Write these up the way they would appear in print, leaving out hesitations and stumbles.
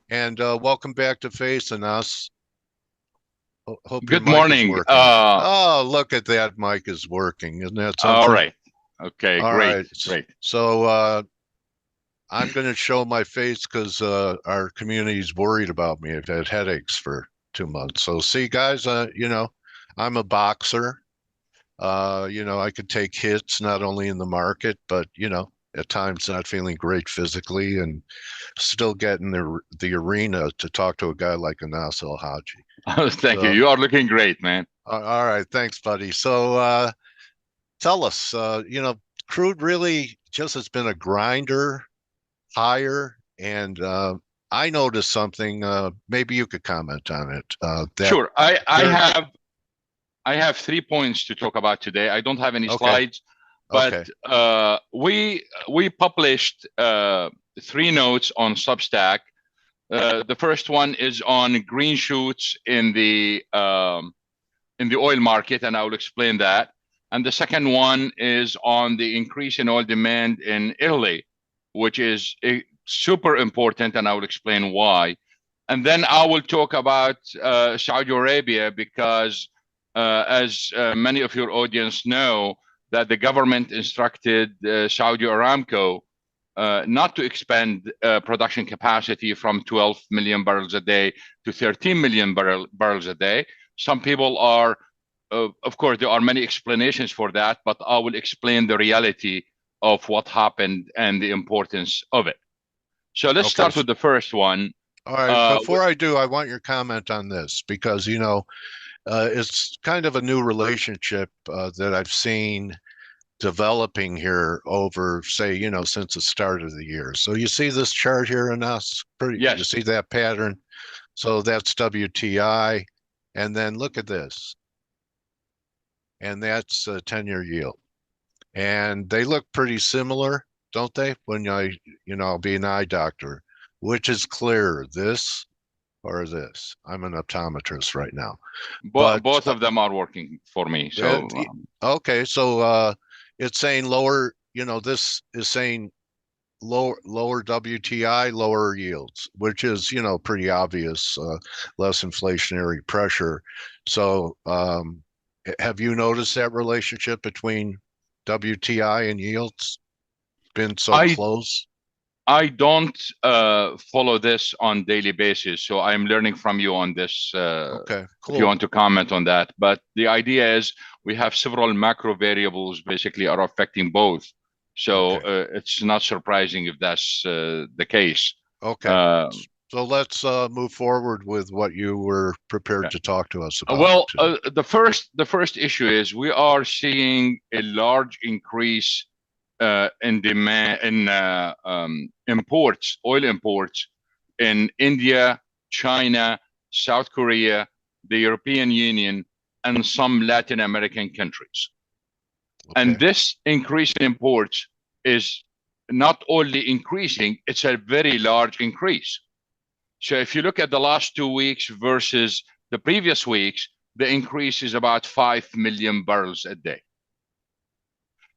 And welcome back to Facing Us. Hope your Good mic is morning. working. Oh, look at that mic is working. Isn't that All something? right. Okay, All great, right. great. So I'm going to show my face because our community's worried about me. I've had headaches for 2 months. So see, guys, I'm a boxer. I could take hits not only in the market, but at times not feeling great physically and still getting the arena to talk to a guy like Anas Alhajji. Thank you. So You are looking great, man. all right, thanks, buddy. So tell us, crude really just has been a grinder higher, and I noticed something. Maybe you could comment on it. That Sure. I there. have I have 3 points to talk about today. I don't have any Okay, slides, but okay, we published three notes on Substack. The first one is on green shoots in the oil market, and I will explain that. And the second one is on the increase in oil demand in Italy, which is super important, and I will explain why. And then I will talk about Saudi Arabia because, as many of your audience know, that the government instructed Saudi Aramco not to expand production capacity from 12 million barrels a day to 13 million barrels a day. Some people are, of course, there are many explanations for that, but I will explain the reality of what happened and the importance of it. So let's okay. start with the first one. All right. Uh, Before I do, I want your comment on this because it's kind of a new relationship that I've seen developing here over, say, since the start of the year. So you see this chart here in us, you yes, see that pattern. So that's WTI. And then look at this. And that's a 10-year yield. And they look pretty similar, don't they? When I'll be an eye doctor. Which is clearer, this or this? I'm an optometrist right now. But both of them are working for me. uh, So okay, so it's saying lower, this is saying lower WTI, lower yields, which is, pretty obvious, less inflationary pressure. So, have you noticed that relationship between WTI and yields been so I close? I don't follow this on daily basis, so I'm learning from you on this. Okay, If you cool. want to comment on that, but the idea is we have several macro variables basically are affecting both, so Okay, it's not surprising if that's the case. okay. Uh, So let's move forward with what you were prepared to talk to us about well, today. the first issue is we are seeing a large increase in demand in imports, oil imports in India, China, South Korea, the European Union, and some Latin American countries. And Okay, this increase in imports is not only increasing, it's a very large increase. So if you look at the last 2 weeks versus the previous weeks, the increase is about 5 million barrels a day.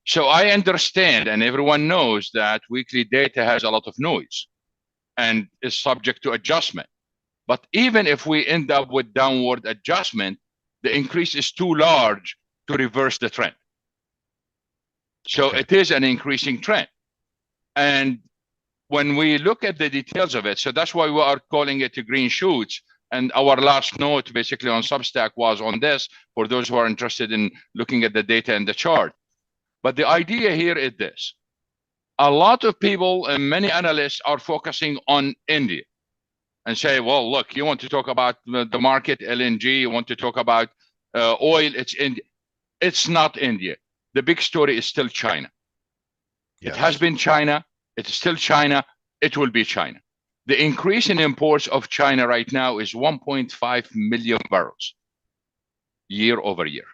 So I understand, and everyone knows that weekly data has a lot of noise and is subject to adjustment. But even if we end up with downward adjustment, the increase is too large to reverse the trend. So okay, it is an increasing trend. And when we look at the details of it, so that's why we are calling it green shoots. And our last note basically on Substack was on this for those who are interested in looking at the data and the chart. But the idea here is this. A lot of people and many analysts are focusing on India and say, well, look, you want to talk about the market, LNG, you want to talk about oil, it's India. It's not India. The big story is still China. It has yes, been China. It's still China. It will be China. The increase in imports of China right now is 1.5 million barrels year over year.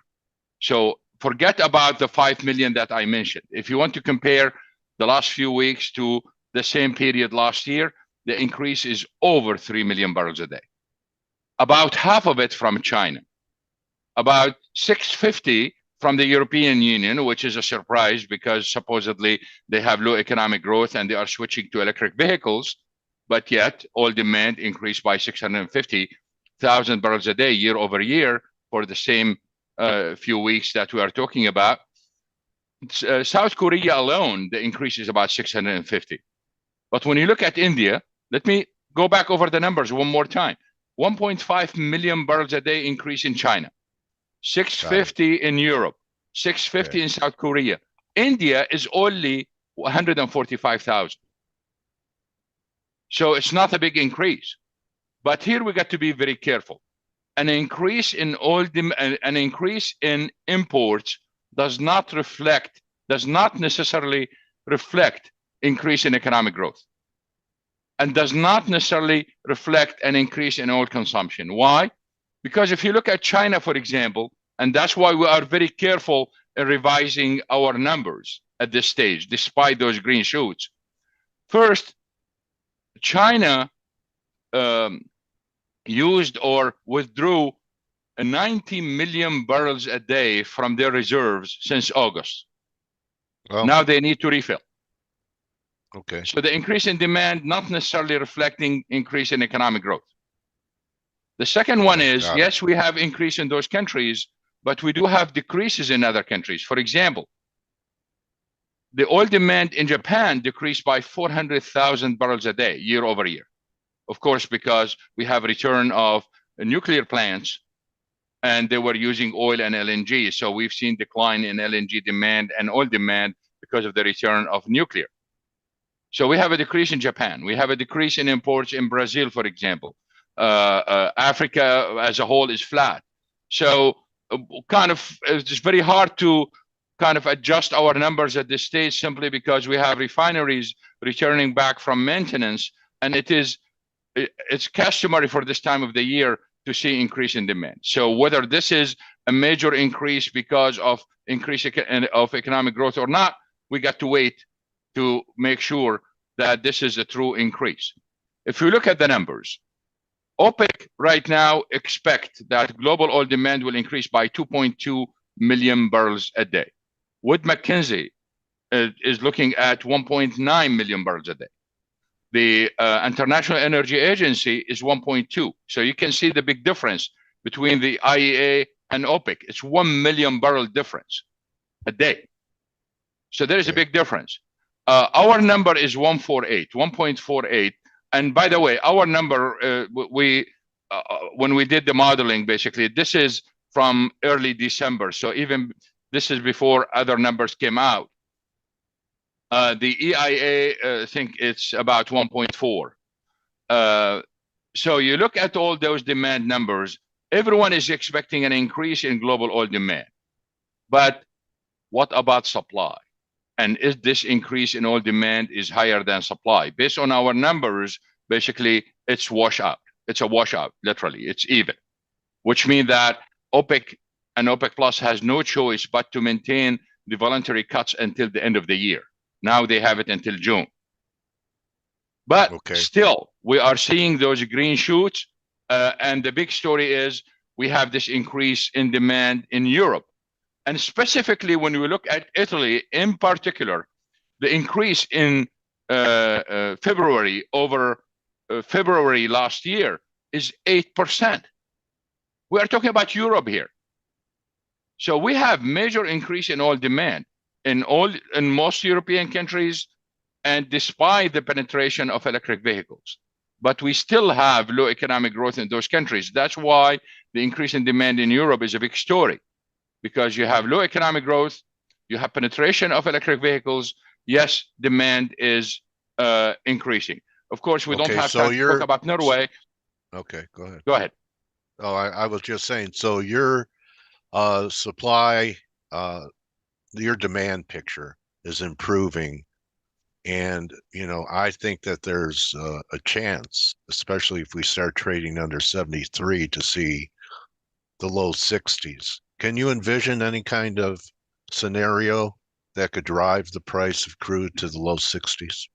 So forget about the 5 million that I mentioned. If you want to compare the last few weeks to the same period last year, the increase is over 3 million barrels a day. About half of it from China, about 650 from the European Union, which is a surprise because supposedly they have low economic growth and they are switching to electric vehicles. but yet oil demand increased by 650,000 barrels a day year over year for the same few weeks that we are talking about. South Korea alone, the increase is about 650. But when you look at India, let me go back over the numbers one more time. 1.5 million barrels a day increase in China, 650 in Europe, 650 in South Korea. India is only 145,000. So it's not a big increase. But here we got to be very careful. An increase in an increase in imports does not necessarily reflect increase in economic growth, and does not necessarily reflect an increase in oil consumption. Why? Because if you look at China, for example, and that's why we are very careful in revising our numbers at this stage, despite those green shoots. First, China used or withdrew 90 million barrels a day from their reserves since August. Well, now they need to refill. Okay. So the increase in demand not necessarily reflecting increase in economic growth. The second one is, yes, we have increase in those countries, but we do have decreases in other countries. For example, the oil demand in Japan decreased by 400,000 barrels a day year over year. Of course, because we have a return of nuclear plants and they were using oil and LNG. So we've seen decline in LNG demand and oil demand because of the return of nuclear. So we have a decrease in Japan. We have a decrease in imports in Brazil, for example. Africa as a whole is flat. So it's very hard to kind of adjust our numbers at this stage simply because we have refineries returning back from maintenance, and it's customary for this time of the year to see increase in demand. So whether this is a major increase because of increase of economic growth or not, we got to wait to make sure that this is a true increase. If you look at the numbers, OPEC right now expect that global oil demand will increase by 2.2 million barrels a day. Wood Mackenzie is looking at 1.9 million barrels a day. The International Energy Agency is 1.2. So you can see the big difference between the IEA and OPEC. It's 1 million barrel difference a day. So there is a big difference. Our number is 1.48. And by the way, our number, when we did the modeling, basically, this is from early December. So even this is before other numbers came out. The EIA think it's about 1.4. So you look at all those demand numbers, everyone is expecting an increase in global oil demand. But what about supply? And is this increase in oil demand is higher than supply? Based on our numbers, basically, it's washout. It's a washout, literally. It's even, which means that OPEC and OPEC Plus has no choice but to maintain the voluntary cuts until the end of the year. Now they have it until June. But still, we are seeing those green shoots. And the big story is we have this increase in demand in Europe. And specifically, when we look at Italy in particular, the increase in February over February last year is 8%. We are talking about Europe here. So we have major increase in oil demand in most European countries, and despite the penetration of electric vehicles. But we still have low economic growth in those countries. That's why the increase in demand in Europe is a big story. Because you have low economic growth, you have penetration of electric vehicles. Yes, demand is increasing. Of course, we don't have time to talk about Norway. Okay, go ahead. Go ahead. Oh, I was just saying, so your supply, your demand picture is improving. And, I think that there's a chance, especially if we start trading under 73, to see the low 60s. Can you envision any kind of scenario that could drive the price of crude to the low 60s?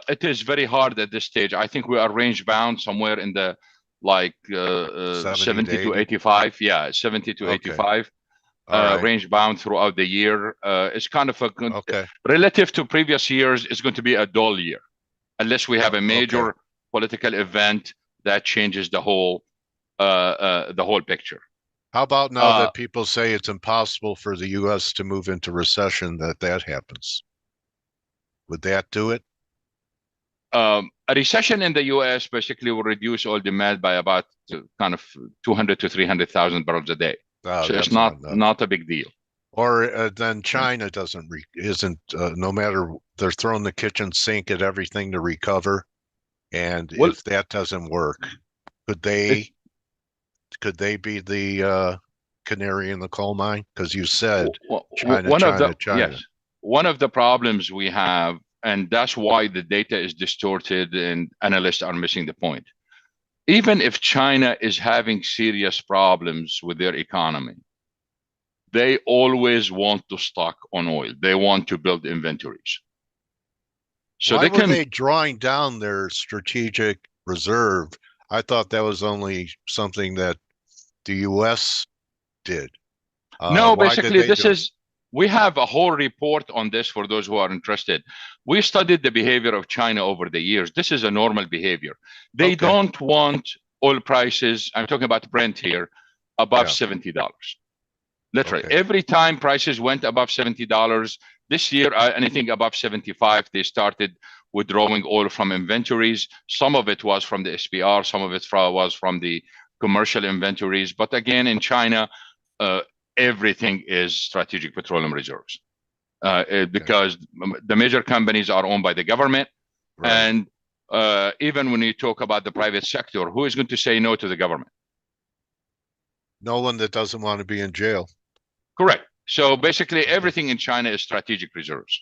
It is very hard at this stage. I think we are range bound somewhere in the 70 to 85. Yeah, 70 to 85. Range bound throughout the year. It's kind of a good, relative to previous years, it's going to be a dull year. unless we have a major political event that changes the whole picture. How about now that people say it's impossible for the U.S. to move into recession, that happens? Would that do it? A recession in the U.S. basically will reduce oil demand by about kind of 200 to 300,000 barrels a day. So it's not a big deal. Or then China isn't no matter, they're throwing the kitchen sink at everything to recover, and if that doesn't work, could they be the canary in the coal mine? Because you said China. Yes, one of the problems we have, and that's why the data is distorted and analysts are missing the point. Even if China is having serious problems with their economy, they always want to stock on oil. They want to build inventories. So why were they drawing down their strategic reserve? I thought that was only something that the U.S. did. No, basically we have a whole report on this for those who are interested. We studied the behavior of China over the years. This is a normal behavior. They don't want oil prices, I'm talking about Brent here, above $70. Literally, every time prices went above $70, this year, anything above 75, they started withdrawing oil from inventories. Some of it was from the SPR, some of it was from the commercial inventories. But again, in China, everything is strategic petroleum reserves because the major companies are owned by the government. Right. And even when you talk about the private sector, who is going to say no to the government? No one that doesn't want to be in jail. Correct. So basically everything in China is strategic reserves.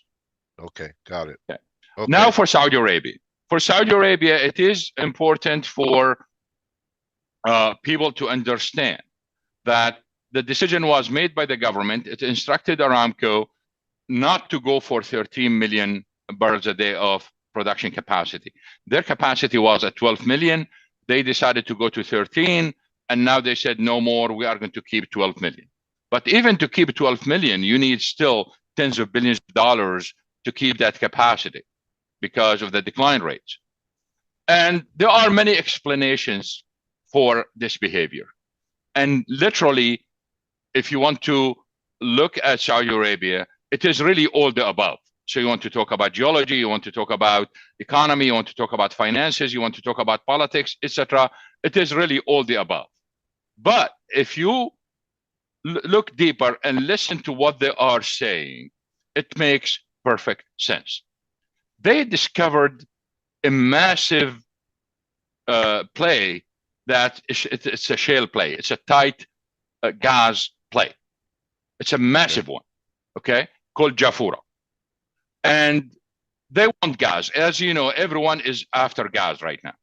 Okay, got it. Okay. Now for Saudi Arabia. For Saudi Arabia, it is important for people to understand that the decision was made by the government. It instructed Aramco not to go for 13 million barrels a day of production capacity. Their capacity was at 12 million. They decided to go to 13, and now they said no more, we are going to keep 12 million. But even to keep 12 million, you need still tens of billions of dollars to keep that capacity because of the decline rates. And there are many explanations for this behavior. And literally, if you want to look at Saudi Arabia, it is really all the above. So you want to talk about geology, you want to talk about economy, you want to talk about finances, you want to talk about politics, etc. It is really all the above. But if you look deeper and listen to what they are saying, it makes perfect sense. They discovered a massive play that it's a shale play. It's a tight gas play. It's a massive one, okay, called Jafurah. And they want gas. As you know, everyone is after gas right now.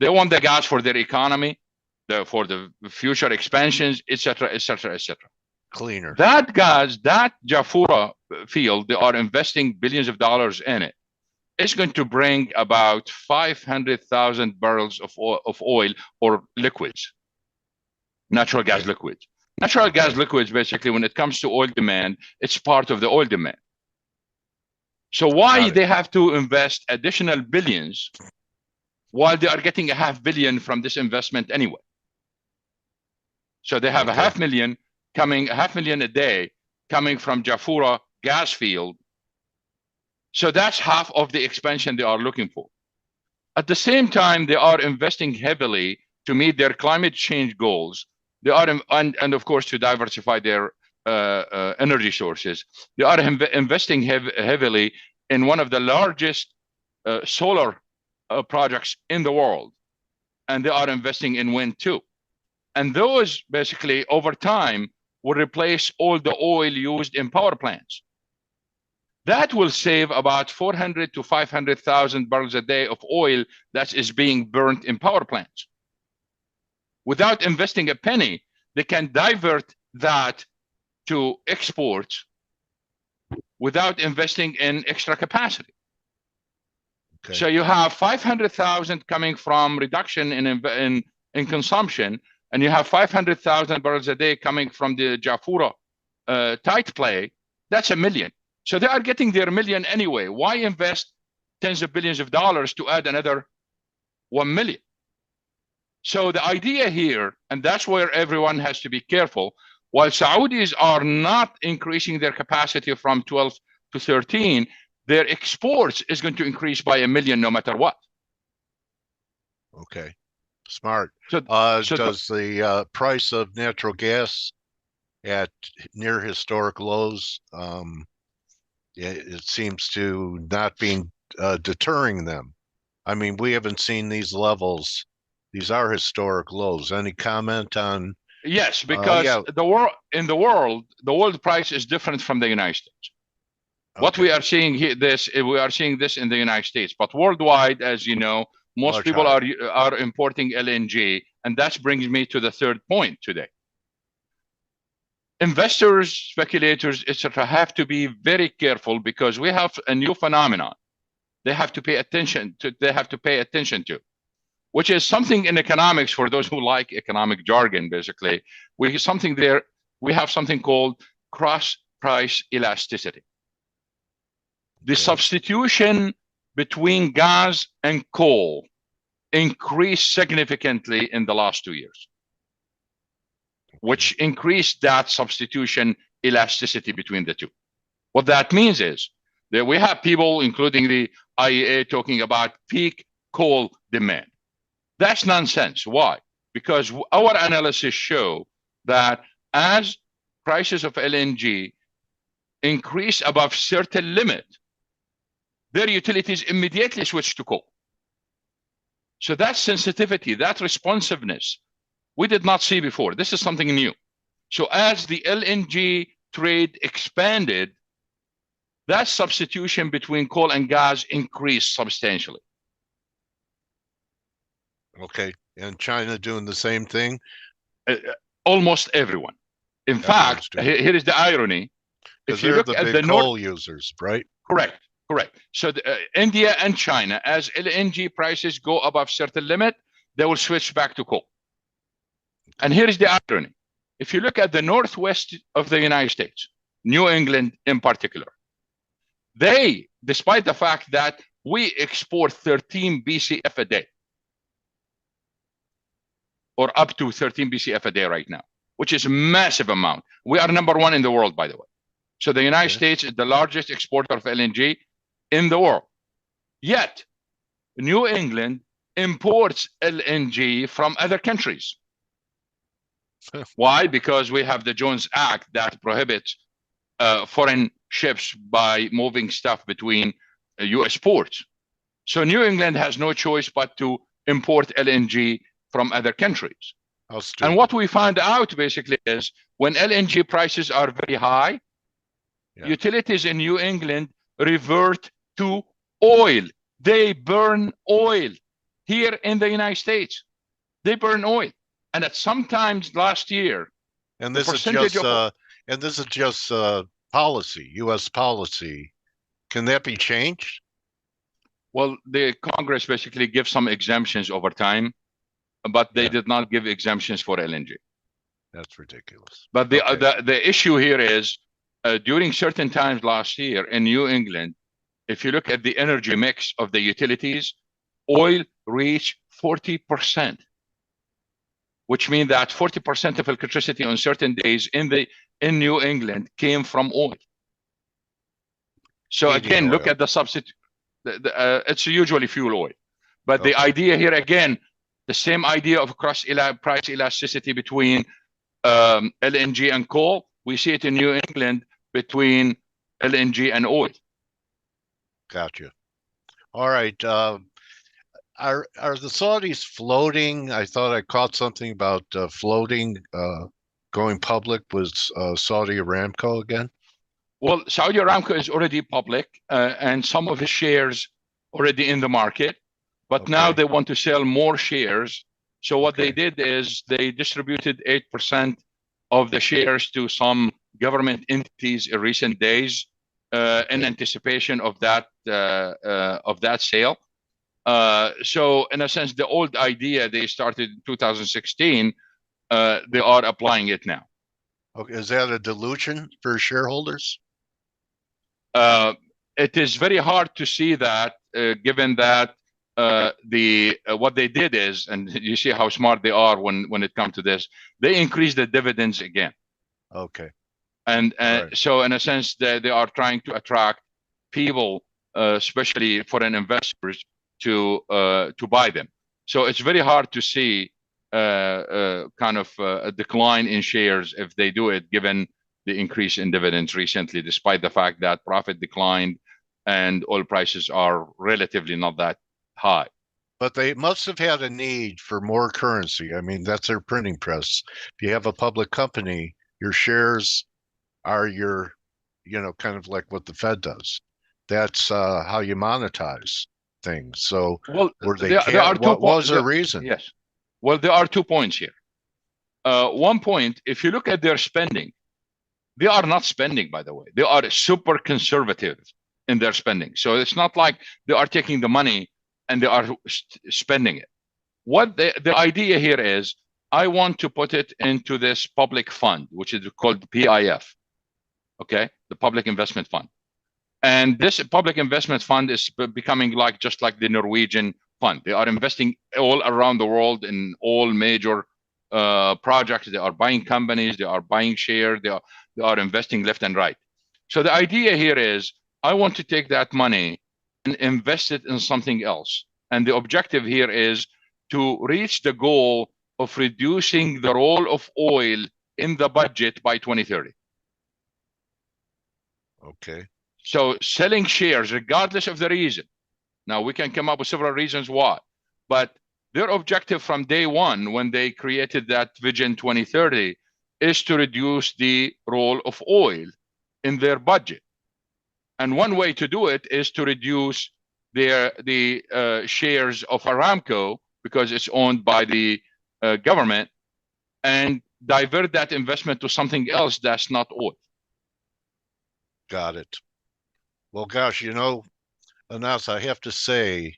They want the gas for their economy, for the future expansions, etc., etc., etc. Cleaner. That gas, that Jafurah field, they are investing billions of dollars in it. It's going to bring about 500,000 barrels of oil or liquids, natural gas liquids. Natural gas liquids, basically, when it comes to oil demand, it's part of the oil demand. So why they have to invest additional billions while they are getting $500 million from this investment anyway? So they have $500 million coming, $500 million a day coming from Jafurah gas field. So that's half of the expansion they are looking for. At the same time, they are investing heavily to meet their climate change goals. They are, and of course, to diversify their energy sources. They are investing heavily in one of the largest solar projects in the world. And they are investing in wind too. And those basically over time will replace all the oil used in power plants. That will save about 400 to 500,000 barrels a day of oil that is being burnt in power plants. Without investing a penny, they can divert that to exports without investing in extra capacity. Okay. So you have 500,000 coming from reduction in consumption, and you have 500,000 barrels a day coming from the Jafurah tight play. That's $1 million. So they are getting their $1 million anyway. Why invest tens of billions of dollars to add another 1 million. So the idea here, and that's where everyone has to be careful, while Saudis are not increasing their capacity from 12 to 13, their exports is going to increase by 1 million no matter what. Okay, smart. So Does the price of natural gas at near historic lows, it seems to not be deterring them? I mean, we haven't seen these levels. These are historic lows. Any comment on? Yes, because yeah. the world price is different from the United States. What we are seeing here, we are seeing this in the United States, but worldwide, as you know, most Much people higher. are importing LNG, and that brings me to the third point today. Investors, speculators, etc., have to be very careful because we have a new phenomenon. They have to pay attention to. Which is something in economics, for those who like economic jargon, basically. We have something called cross price elasticity. The substitution between gas and coal increased significantly in the last 2 years, which increased that substitution elasticity between the two. What that means is that we have people, including the IEA, talking about peak coal demand. That's nonsense. Why? Because our analysis show that as prices of LNG increase above certain limit, their utilities immediately switch to coal. So that sensitivity, that responsiveness, we did not see before. This is something new. So as the LNG trade expanded, that substitution between coal and gas increased substantially. Okay, and China doing the same thing? Almost everyone. In fact, here is the irony. Because they're the big coal users, right? Correct. So India and China, as LNG prices go above certain limit, they will switch back to coal. And here is the irony. If you look at the northwest of the United States, New England in particular, they, despite the fact that we export 13 BCF a day, or up to 13 BCF a day right now, which is a massive amount. We are number one in the world, by the way. So the United States is the largest exporter of LNG in the world. Yet, New England imports LNG from other countries. Why? Because we have the Jones Act that prohibits foreign ships by moving stuff between U.S. ports. So New England has no choice but to import LNG from other countries. And what we found out basically is when LNG prices are very high, utilities in New England revert to oil. They burn oil. Here in the United States, they burn oil. And at sometimes last year, and this is just policy, U.S. policy. Can that be changed? Well, the Congress basically gives some exemptions over time, but they did not give exemptions for LNG. That's ridiculous. But the issue here is during certain times last year in New England, if you look at the energy mix of the utilities, oil reached 40%, which means that 40% of electricity on certain days in New England came from oil. So again, look at the substitute. It's usually fuel oil. But the idea here, again, the same idea of price elasticity between LNG and coal. We see it in New England between LNG and oil. Gotcha. All right. Are the Saudis floating? I thought I caught something about floating, going public with Saudi Aramco again. Well, Saudi Aramco is already public, and some of the shares already in the market. But now they want to sell more shares. So what they did is they distributed 8% of the shares to some government entities in recent days in anticipation of that sale. So in a sense, the old idea they started in 2016, they are applying it now. Okay, is that a dilution for shareholders? It is very hard to see that given that what they did is, and you see how smart they are when it comes to this, they increase the dividends again. Okay. And Right. so in a sense they are trying to attract people, especially foreign investors, to buy them. So it's very hard to see kind of a decline in shares if they do it, given the increase in dividends recently, despite the fact that profit declined and oil prices are relatively not that high. But they must have had a need for more currency. I mean, that's their printing press. If you have a public company, your shares are your, kind of like what the Fed does. That's how you monetize things. So Well, were they there are two what points. was their reason? Yes. Well, there are 2 points here. One point, if you look at their spending, they are not spending, by the way. They are super conservative in their spending. So it's not like they are taking the money and they are spending it. What the idea here is, I want to put it into this public fund, which is called PIF, okay, the Public Investment Fund. And this public investment fund is becoming like just like the Norwegian fund. They are investing all around the world in all major projects. They are buying companies. They are buying shares. They are investing left and right. So the idea here is, I want to take that money and invest it in something else. And the objective here is to reach the goal of reducing the role of oil in the budget by 2030. Okay. So selling shares, regardless of the reason. Now, we can come up with several reasons why, but their objective from day one, when they created that Vision 2030, is to reduce the role of oil in their budget. And one way to do it is to reduce the shares of Aramco, because it's owned by the government, and divert that investment to something else that's not oil. Got it. Well, gosh, Anas, I have to say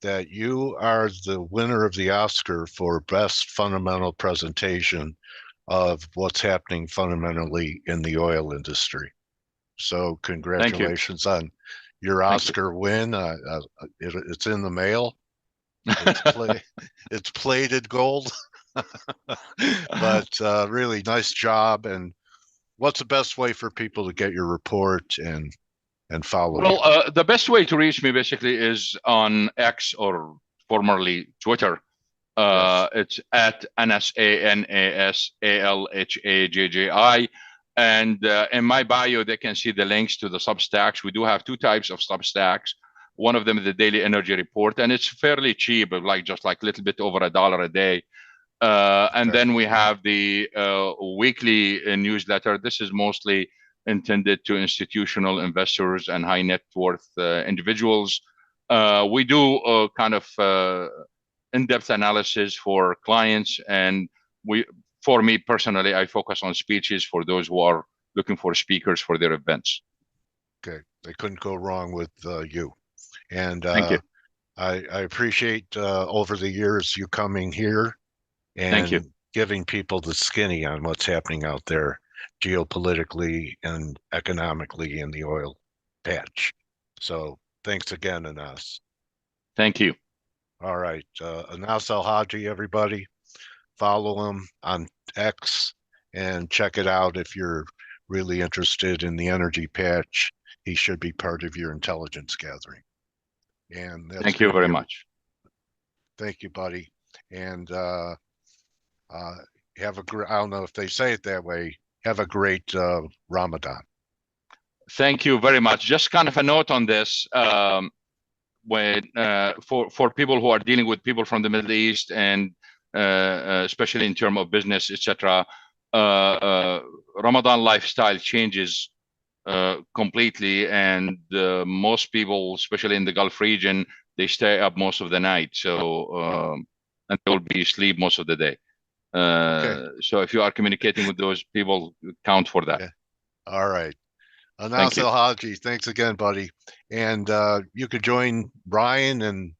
that you are the winner of the Oscar for best fundamental presentation of what's happening fundamentally in the oil industry. So Thank you. congratulations on your Thank you. Oscar win. It's in the mail. It's plated gold. But really nice job. And what's the best way for people to get your report and follow you? Well, the best way to reach me basically is on X, or formerly Twitter. Yes. It's at NASANASALHAJJI. And in my bio, they can see the links to the Substacks. We do have 2 types of Substacks. One of them is the Daily Energy Report, and it's fairly cheap, like just like a little bit over $1 a day. And Okay. then we have the weekly newsletter. This is mostly intended to institutional investors and high net worth individuals. We do kind of in-depth analysis for clients, and for me personally, I focus on speeches for those who are looking for speakers for their events. Okay. They couldn't go wrong with you. And Thank you. I appreciate over the years you coming here Thank you. and giving people the skinny on what's happening out there geopolitically and economically in the oil patch. So thanks again, Anas. Thank you. All right. Anas Alhajji, everybody. Follow him on X and check it out if you're really interested in the energy patch. He should be part of your intelligence gathering. And that's Thank you very much. Thank you, buddy. And have a great, I don't know if they say it that way, have a great Ramadan. Thank you very much. Just kind of a note on this. When for people who are dealing with people from the Middle East, and especially in terms of business, etc., Ramadan lifestyle changes completely, and most people, especially in the Gulf region, they stay up most of the night, so and they will be asleep most of the day. Okay. So if you are communicating with those people, count for that. Yeah. All right. Thank Anas you. Alhajji, thanks again, buddy. And you could join Brian and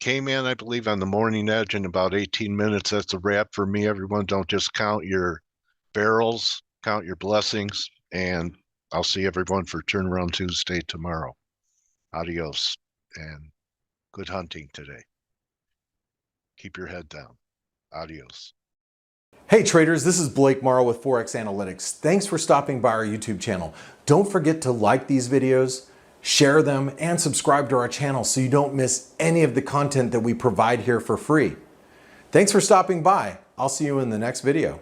K-Man, I believe, on the Morning Edge in about 18 minutes. That's a wrap for me, everyone. Don't just count your barrels, count your blessings. And I'll see everyone for Turnaround Tuesday tomorrow. Adios. and good hunting today. Keep your head down. Adios. Hey traders, this is Blake Morrow with Forex Analytics. Thanks for stopping by our YouTube channel. Don't forget to like these videos, share them, and subscribe to our channel so you don't miss any of the content that we provide here for free. Thanks for stopping by. I'll see you in the next video.